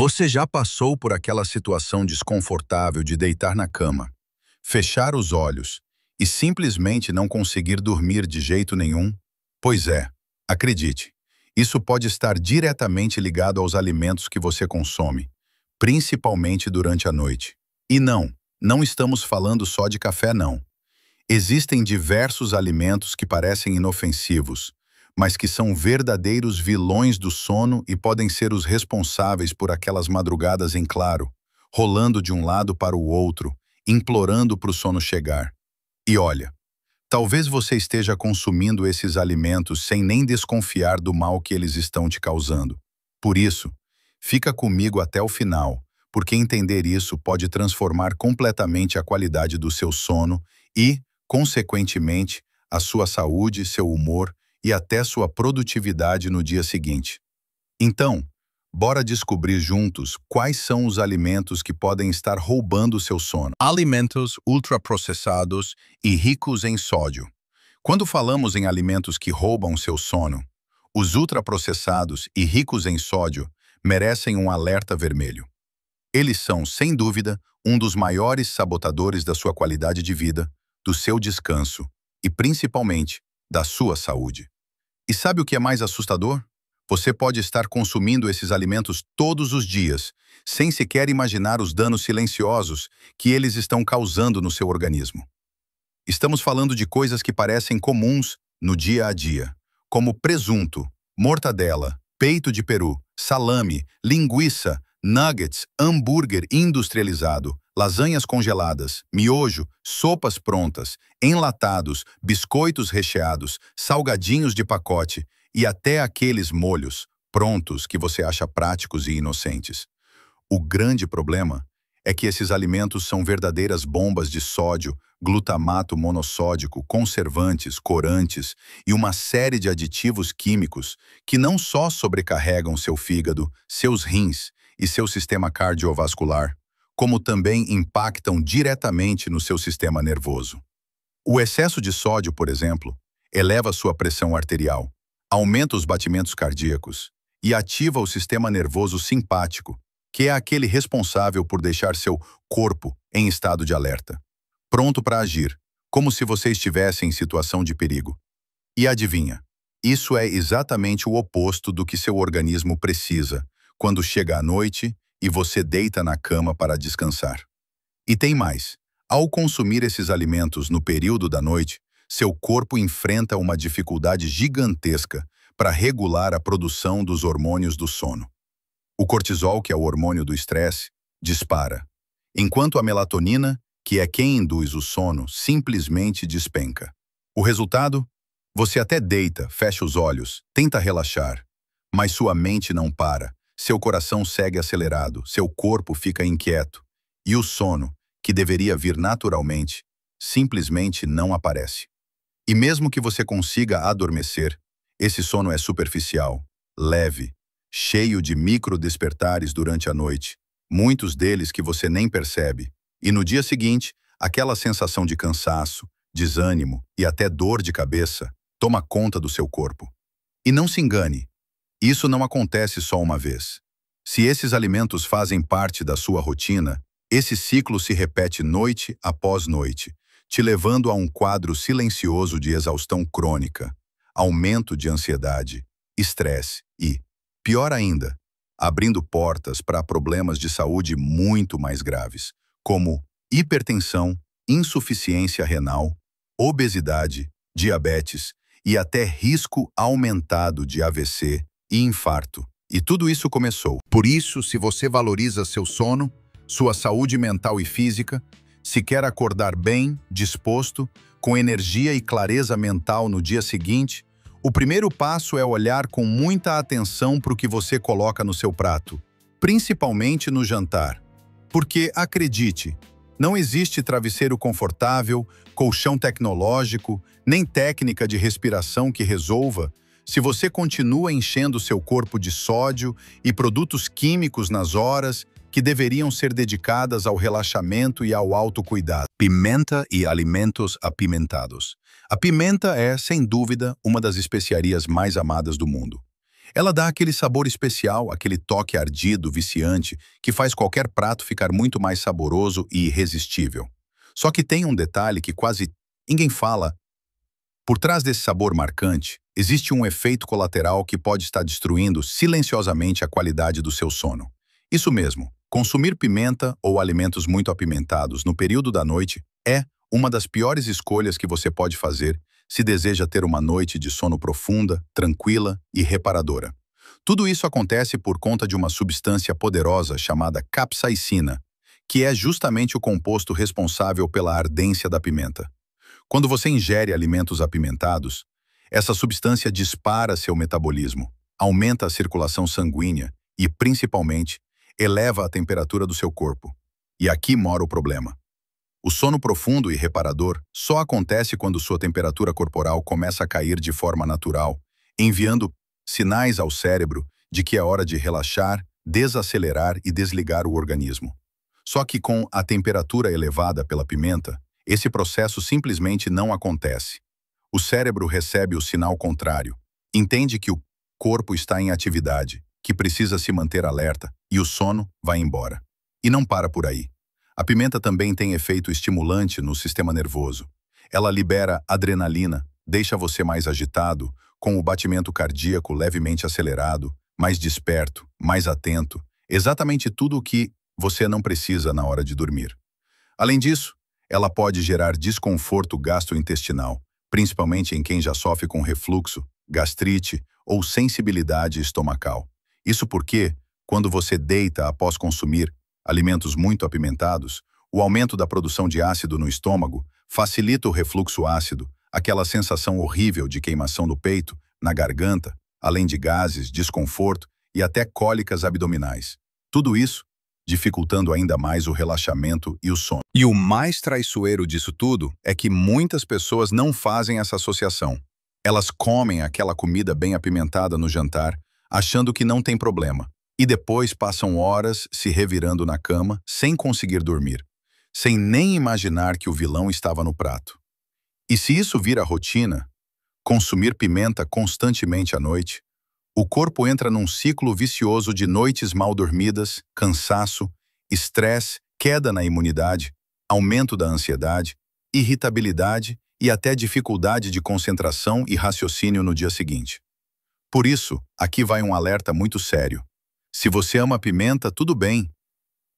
Você já passou por aquela situação desconfortável de deitar na cama, fechar os olhos e simplesmente não conseguir dormir de jeito nenhum? Pois é, acredite, isso pode estar diretamente ligado aos alimentos que você consome, principalmente durante a noite. E não estamos falando só de café, não. Existem diversos alimentos que parecem inofensivos, mas que são verdadeiros vilões do sono e podem ser os responsáveis por aquelas madrugadas em claro, rolando de um lado para o outro, implorando para o sono chegar. E olha, talvez você esteja consumindo esses alimentos sem nem desconfiar do mal que eles estão te causando. Por isso, fica comigo até o final, porque entender isso pode transformar completamente a qualidade do seu sono e, consequentemente, a sua saúde, seu humor e até sua produtividade no dia seguinte. Então, bora descobrir juntos quais são os alimentos que podem estar roubando o seu sono. Alimentos ultraprocessados e ricos em sódio. Quando falamos em alimentos que roubam seu sono, os ultraprocessados e ricos em sódio merecem um alerta vermelho. Eles são, sem dúvida, um dos maiores sabotadores da sua qualidade de vida, do seu descanso e, principalmente, da sua saúde. E sabe o que é mais assustador? Você pode estar consumindo esses alimentos todos os dias, sem sequer imaginar os danos silenciosos que eles estão causando no seu organismo. Estamos falando de coisas que parecem comuns no dia a dia, como presunto, mortadela, peito de peru, salame, linguiça, nuggets, hambúrguer industrializado, lasanhas congeladas, miojo, sopas prontas, enlatados, biscoitos recheados, salgadinhos de pacote e até aqueles molhos prontos que você acha práticos e inocentes. O grande problema é que esses alimentos são verdadeiras bombas de sódio, glutamato monossódico, conservantes, corantes e uma série de aditivos químicos que não só sobrecarregam seu fígado, seus rins e seu sistema cardiovascular, como também impactam diretamente no seu sistema nervoso. O excesso de sódio, por exemplo, eleva sua pressão arterial, aumenta os batimentos cardíacos e ativa o sistema nervoso simpático, que é aquele responsável por deixar seu corpo em estado de alerta, pronto para agir, como se você estivesse em situação de perigo. E adivinha, isso é exatamente o oposto do que seu organismo precisa quando chega à noite e você deita na cama para descansar. E tem mais. Ao consumir esses alimentos no período da noite, seu corpo enfrenta uma dificuldade gigantesca para regular a produção dos hormônios do sono. O cortisol, que é o hormônio do estresse, dispara, enquanto a melatonina, que é quem induz o sono, simplesmente despenca. O resultado? Você até deita, fecha os olhos, tenta relaxar, mas sua mente não para. Seu coração segue acelerado, seu corpo fica inquieto, e o sono, que deveria vir naturalmente, simplesmente não aparece. E mesmo que você consiga adormecer, esse sono é superficial, leve, cheio de microdespertares durante a noite, muitos deles que você nem percebe, e no dia seguinte, aquela sensação de cansaço, desânimo e até dor de cabeça toma conta do seu corpo. E não se engane, isso não acontece só uma vez. Se esses alimentos fazem parte da sua rotina, esse ciclo se repete noite após noite, te levando a um quadro silencioso de exaustão crônica, aumento de ansiedade, estresse e, pior ainda, abrindo portas para problemas de saúde muito mais graves, como hipertensão, insuficiência renal, obesidade, diabetes e até risco aumentado de AVC e infarto. E tudo isso começou. Por isso, se você valoriza seu sono, sua saúde mental e física, se quer acordar bem, disposto, com energia e clareza mental no dia seguinte, o primeiro passo é olhar com muita atenção para o que você coloca no seu prato, principalmente no jantar. Porque, acredite, não existe travesseiro confortável, colchão tecnológico, nem técnica de respiração que resolva se você continua enchendo seu corpo de sódio e produtos químicos nas horas que deveriam ser dedicadas ao relaxamento e ao autocuidado. Pimenta e alimentos apimentados. A pimenta é, sem dúvida, uma das especiarias mais amadas do mundo. Ela dá aquele sabor especial, aquele toque ardido, viciante, que faz qualquer prato ficar muito mais saboroso e irresistível. Só que tem um detalhe que quase ninguém fala. Por trás desse sabor marcante, existe um efeito colateral que pode estar destruindo silenciosamente a qualidade do seu sono. Isso mesmo, consumir pimenta ou alimentos muito apimentados no período da noite é uma das piores escolhas que você pode fazer se deseja ter uma noite de sono profunda, tranquila e reparadora. Tudo isso acontece por conta de uma substância poderosa chamada capsaicina, que é justamente o composto responsável pela ardência da pimenta. Quando você ingere alimentos apimentados, essa substância dispara seu metabolismo, aumenta a circulação sanguínea e, principalmente, eleva a temperatura do seu corpo. E aqui mora o problema. O sono profundo e reparador só acontece quando sua temperatura corporal começa a cair de forma natural, enviando sinais ao cérebro de que é hora de relaxar, desacelerar e desligar o organismo. Só que com a temperatura elevada pela pimenta, esse processo simplesmente não acontece. O cérebro recebe o sinal contrário, entende que o corpo está em atividade, que precisa se manter alerta, e o sono vai embora. E não para por aí. A pimenta também tem efeito estimulante no sistema nervoso. Ela libera adrenalina, deixa você mais agitado, com o batimento cardíaco levemente acelerado, mais desperto, mais atento, exatamente tudo o que você não precisa na hora de dormir. Além disso, ela pode gerar desconforto gastrointestinal, principalmente em quem já sofre com refluxo, gastrite ou sensibilidade estomacal. Isso porque, quando você deita após consumir alimentos muito apimentados, o aumento da produção de ácido no estômago facilita o refluxo ácido, aquela sensação horrível de queimação no peito, na garganta, além de gases, desconforto e até cólicas abdominais. Tudo isso dificultando ainda mais o relaxamento e o sono. E o mais traiçoeiro disso tudo é que muitas pessoas não fazem essa associação. Elas comem aquela comida bem apimentada no jantar, achando que não tem problema, e depois passam horas se revirando na cama sem conseguir dormir, sem nem imaginar que o vilão estava no prato. E se isso vira rotina, consumir pimenta constantemente à noite, o corpo entra num ciclo vicioso de noites mal dormidas, cansaço, estresse, queda na imunidade, aumento da ansiedade, irritabilidade e até dificuldade de concentração e raciocínio no dia seguinte. Por isso, aqui vai um alerta muito sério. Se você ama pimenta, tudo bem.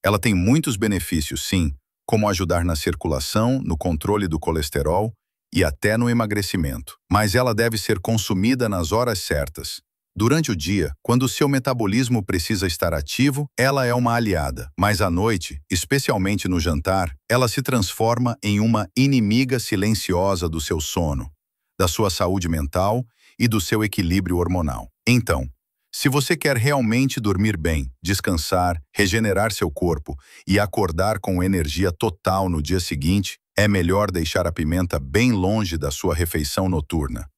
Ela tem muitos benefícios, sim, como ajudar na circulação, no controle do colesterol e até no emagrecimento. Mas ela deve ser consumida nas horas certas. Durante o dia, quando o seu metabolismo precisa estar ativo, ela é uma aliada. Mas à noite, especialmente no jantar, ela se transforma em uma inimiga silenciosa do seu sono, da sua saúde mental e do seu equilíbrio hormonal. Então, se você quer realmente dormir bem, descansar, regenerar seu corpo e acordar com energia total no dia seguinte, é melhor deixar a pimenta bem longe da sua refeição noturna.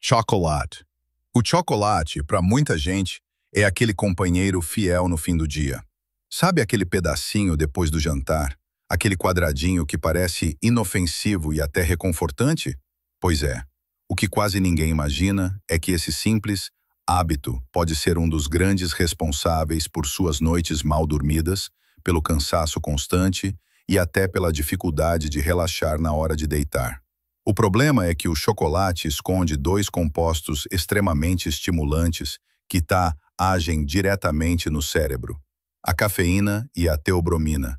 Chocolate. O chocolate, para muita gente, é aquele companheiro fiel no fim do dia. Sabe aquele pedacinho depois do jantar? Aquele quadradinho que parece inofensivo e até reconfortante? Pois é. O que quase ninguém imagina é que esse simples hábito pode ser um dos grandes responsáveis por suas noites mal dormidas, pelo cansaço constante e até pela dificuldade de relaxar na hora de deitar. O problema é que o chocolate esconde dois compostos extremamente estimulantes que agem diretamente no cérebro: a cafeína e a teobromina.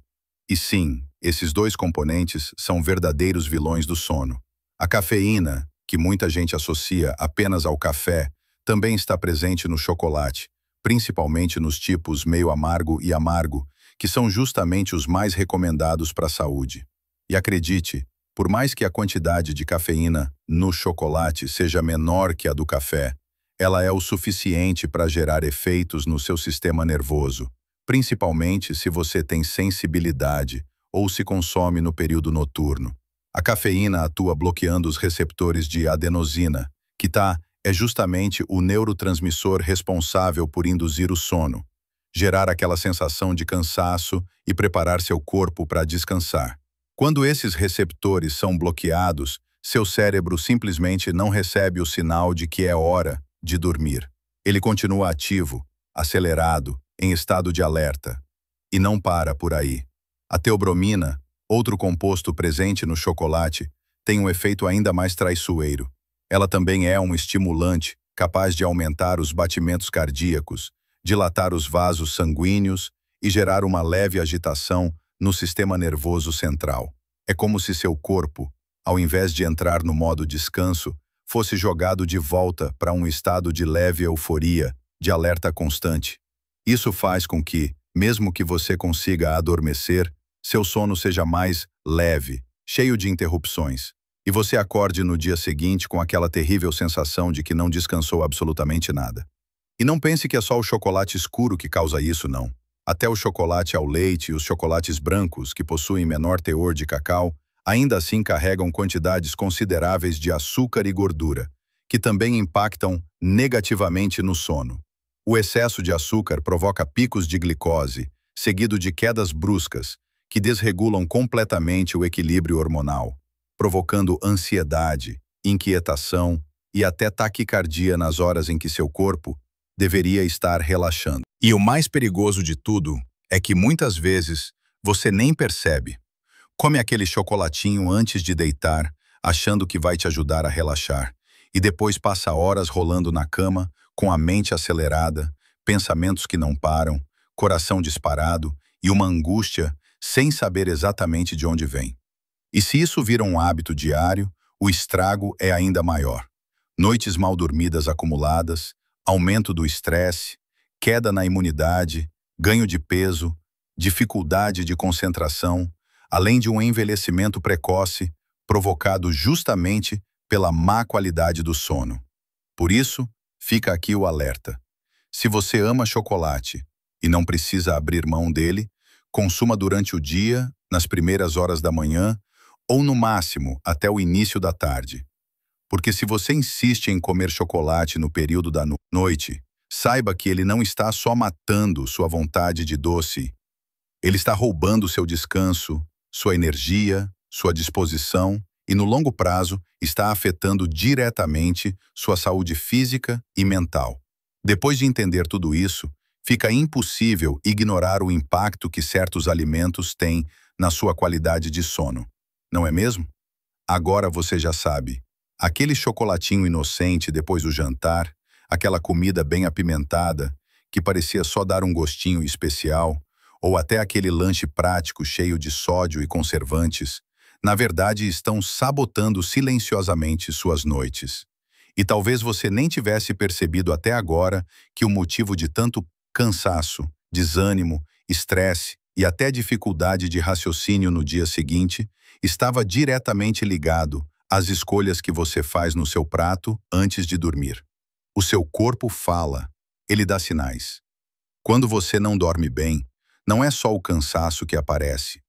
E sim, esses dois componentes são verdadeiros vilões do sono. A cafeína, que muita gente associa apenas ao café, também está presente no chocolate, principalmente nos tipos meio amargo e amargo, que são justamente os mais recomendados para a saúde. E acredite, por mais que a quantidade de cafeína no chocolate seja menor que a do café, ela é o suficiente para gerar efeitos no seu sistema nervoso, principalmente se você tem sensibilidade ou se consome no período noturno. A cafeína atua bloqueando os receptores de adenosina, que é justamente o neurotransmissor responsável por induzir o sono, gerar aquela sensação de cansaço e preparar seu corpo para descansar. Quando esses receptores são bloqueados, seu cérebro simplesmente não recebe o sinal de que é hora de dormir. Ele continua ativo, acelerado, em estado de alerta. E não para por aí. A teobromina, outro composto presente no chocolate, tem um efeito ainda mais traiçoeiro. Ela também é um estimulante capaz de aumentar os batimentos cardíacos, dilatar os vasos sanguíneos e gerar uma leve agitação no sistema nervoso central. É como se seu corpo, ao invés de entrar no modo descanso, fosse jogado de volta para um estado de leve euforia, de alerta constante. Isso faz com que, mesmo que você consiga adormecer, seu sono seja mais leve, cheio de interrupções, e você acorde no dia seguinte com aquela terrível sensação de que não descansou absolutamente nada. E não pense que é só o chocolate escuro que causa isso, não. Até o chocolate ao leite e os chocolates brancos, que possuem menor teor de cacau, ainda assim carregam quantidades consideráveis de açúcar e gordura, que também impactam negativamente no sono. O excesso de açúcar provoca picos de glicose, seguido de quedas bruscas, que desregulam completamente o equilíbrio hormonal, provocando ansiedade, inquietação e até taquicardia nas horas em que seu corpo deveria estar relaxando. E o mais perigoso de tudo é que muitas vezes você nem percebe. Come aquele chocolatinho antes de deitar, achando que vai te ajudar a relaxar, e depois passa horas rolando na cama, com a mente acelerada, pensamentos que não param, coração disparado e uma angústia sem saber exatamente de onde vem. E se isso vira um hábito diário, o estrago é ainda maior. Noites mal dormidas acumuladas, aumento do estresse, queda na imunidade, ganho de peso, dificuldade de concentração, além de um envelhecimento precoce provocado justamente pela má qualidade do sono. Por isso, fica aqui o alerta. Se você ama chocolate e não precisa abrir mão dele, consuma durante o dia, nas primeiras horas da manhã, ou no máximo até o início da tarde. Porque se você insiste em comer chocolate no período da noite, saiba que ele não está só matando sua vontade de doce, ele está roubando seu descanso, sua energia, sua disposição e, no longo prazo, está afetando diretamente sua saúde física e mental. Depois de entender tudo isso, fica impossível ignorar o impacto que certos alimentos têm na sua qualidade de sono. Não é mesmo? Agora você já sabe. Aquele chocolatinho inocente depois do jantar, aquela comida bem apimentada, que parecia só dar um gostinho especial, ou até aquele lanche prático cheio de sódio e conservantes, na verdade estão sabotando silenciosamente suas noites. E talvez você nem tivesse percebido até agora que o motivo de tanto cansaço, desânimo, estresse e até dificuldade de raciocínio no dia seguinte estava diretamente ligado às escolhas que você faz no seu prato antes de dormir. O seu corpo fala, ele dá sinais. Quando você não dorme bem, não é só o cansaço que aparece.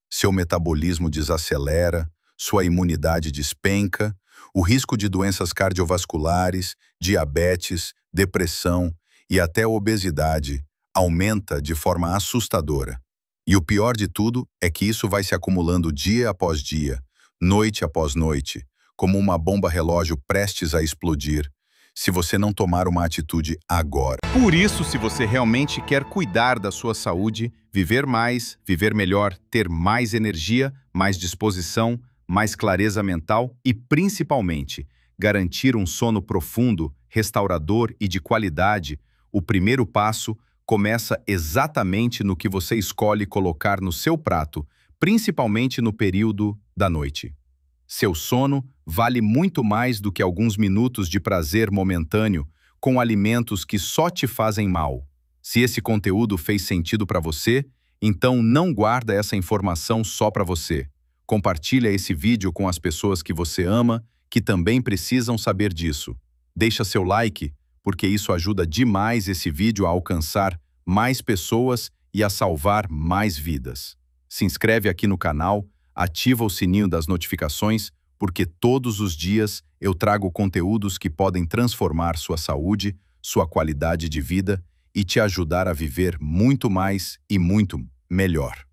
Seu metabolismo desacelera, sua imunidade despenca, o risco de doenças cardiovasculares, diabetes, depressão e até obesidade aumenta de forma assustadora. E o pior de tudo é que isso vai se acumulando dia após dia, noite após noite, como uma bomba relógio prestes a explodir, se você não tomar uma atitude agora. Por isso, se você realmente quer cuidar da sua saúde, viver mais, viver melhor, ter mais energia, mais disposição, mais clareza mental e, principalmente, garantir um sono profundo, restaurador e de qualidade, o primeiro passo começa exatamente no que você escolhe colocar no seu prato, principalmente no período da noite. Seu sono vale muito mais do que alguns minutos de prazer momentâneo com alimentos que só te fazem mal. Se esse conteúdo fez sentido para você, então não guarda essa informação só para você. Compartilha esse vídeo com as pessoas que você ama, que também precisam saber disso. Deixa seu like, porque isso ajuda demais esse vídeo a alcançar mais pessoas e a salvar mais vidas. Se inscreve aqui no canal, ativa o sininho das notificações, porque todos os dias eu trago conteúdos que podem transformar sua saúde, sua qualidade de vida e te ajudar a viver muito mais e muito melhor.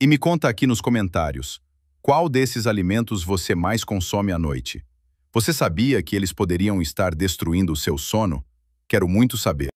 E me conta aqui nos comentários, qual desses alimentos você mais consome à noite? Você sabia que eles poderiam estar destruindo o seu sono? Quero muito saber.